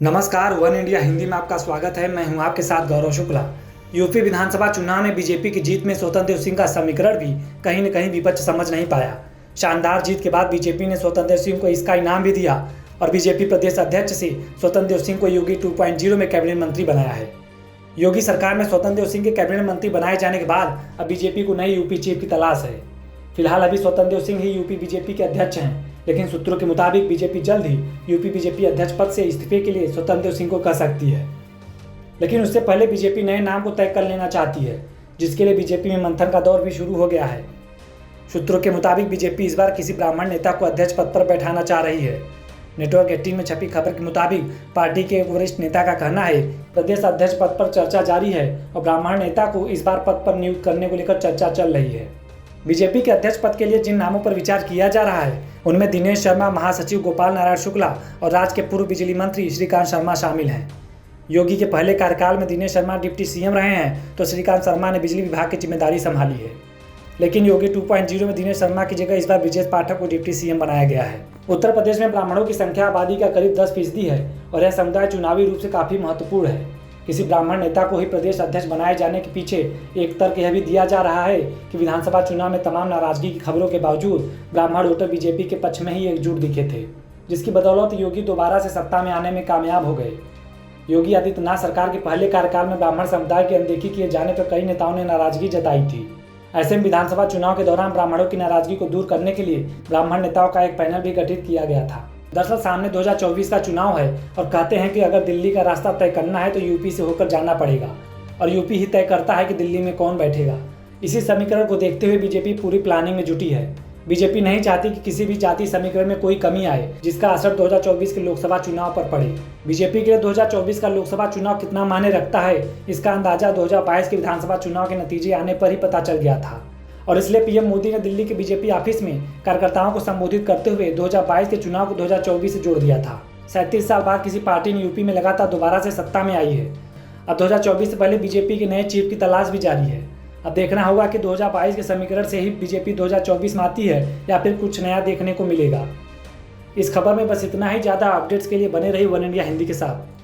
नमस्कार, one India Hindi में आपका स्वागत है। मैं हूं आपके साथ गौरव शुक्ला। यूपी विधानसभा चुनाव में बीजेपी की जीत में स्वतंत्र देव सिंह का समीकरण भी कहीं न कहीं विपक्ष समझ नहीं पाया। शानदार जीत के बाद बीजेपी ने स्वतंत्र देव सिंह को इसका इनाम भी दिया और बीजेपी प्रदेश अध्यक्ष से स्वतंत्र देव सिंह को योगी 2.0 में कैबिनेट मंत्री बनाया है। योगी सरकार में स्वतंत्र देव सिंह के कैबिनेट मंत्री बनाए जाने के बाद अब बीजेपी को नई यूपी चीफ की तलाश है। फिलहाल अभी स्वतंत्र देव सिंह ही यूपी बीजेपी के अध्यक्ष हैं, लेकिन सूत्रों के मुताबिक बीजेपी जल्द ही यूपी बीजेपी अध्यक्ष पद से इस्तीफे के लिए स्वतंत्र देव सिंह को कह सकती है। लेकिन उससे पहले बीजेपी नए नाम को तय कर लेना चाहती है, जिसके लिए बीजेपी में मंथन का दौर भी शुरू हो गया है। सूत्रों के मुताबिक बीजेपी इस बार किसी ब्राह्मण नेता को अध्यक्ष पद पर बैठाना चाह रही है। नेटवर्क 18 में छपी खबर के मुताबिक पार्टी के एक वरिष्ठ नेता का कहना है प्रदेश अध्यक्ष पद पर चर्चा जारी है और ब्राह्मण नेता को इस बार पद पर नियुक्त करने को लेकर चर्चा चल रही है। बीजेपी के अध्यक्ष पद के लिए जिन नामों पर विचार किया जा रहा है उनमें दिनेश शर्मा, महासचिव गोपाल नारायण शुक्ला और राज्य के पूर्व बिजली मंत्री श्रीकांत शर्मा शामिल हैं। योगी के पहले कार्यकाल में दिनेश शर्मा डिप्टी सीएम रहे हैं तो श्रीकांत शर्मा ने बिजली विभाग की जिम्मेदारी संभाली है। लेकिन योगी 2.0 में दिनेश शर्मा की जगह इस बार ब्रजेश पाठक को डिप्टी सीएम बनाया गया है। उत्तर प्रदेश में ब्राह्मणों की संख्या आबादी का करीब 10% है और यह समुदाय चुनावी रूप से काफी महत्वपूर्ण है। किसी ब्राह्मण नेता को ही प्रदेश अध्यक्ष बनाए जाने के पीछे एक तर्क यह भी दिया जा रहा है कि विधानसभा चुनाव में तमाम नाराजगी की खबरों के बावजूद ब्राह्मण वोटर बीजेपी के पक्ष में ही एकजुट दिखे थे, जिसकी बदौलत योगी दोबारा से सत्ता में आने में कामयाब हो गए। योगी आदित्यनाथ सरकार के पहले कार्यकाल में ब्राह्मण समुदाय की अनदेखी किए जाने पर कई नेताओं ने नाराजगी जताई थी। ऐसे में विधानसभा चुनाव के दौरान ब्राह्मणों की नाराजगी को दूर करने के लिए ब्राह्मण नेताओं का एक पैनल भी गठित किया गया था। दरअसल सामने 2024 का चुनाव है और कहते हैं कि अगर दिल्ली का रास्ता तय करना है तो यूपी से होकर जाना पड़ेगा और यूपी ही तय करता है कि दिल्ली में कौन बैठेगा। इसी समीकरण को देखते हुए बीजेपी पूरी प्लानिंग में जुटी है। बीजेपी नहीं चाहती कि किसी भी जाति समीकरण में कोई कमी आए जिसका असर 2024 के लोकसभा चुनाव पर पड़े। बीजेपी के लिए 2024 का लोकसभा चुनाव कितना मायने रखता है इसका अंदाजा 2022 के विधानसभा चुनाव के नतीजे आने पर ही पता चल गया था और इसलिए पीएम मोदी ने दिल्ली के बीजेपी ऑफिस में कार्यकर्ताओं को संबोधित करते हुए 2022 के चुनाव को 2024 से जोड़ दिया था। 37 साल बाद किसी पार्टी ने यूपी में लगातार दोबारा से सत्ता में आई है। अब 2024 से पहले बीजेपी के नए चीफ की तलाश भी जारी है। अब देखना होगा कि 2022 के समीकरण से ही बीजेपी 2024 में आती है या फिर कुछ नया देखने को मिलेगा। इस खबर में बस इतना ही। ज़्यादा अपडेट्स के लिए बने रही वन इंडिया हिंदी के साथ।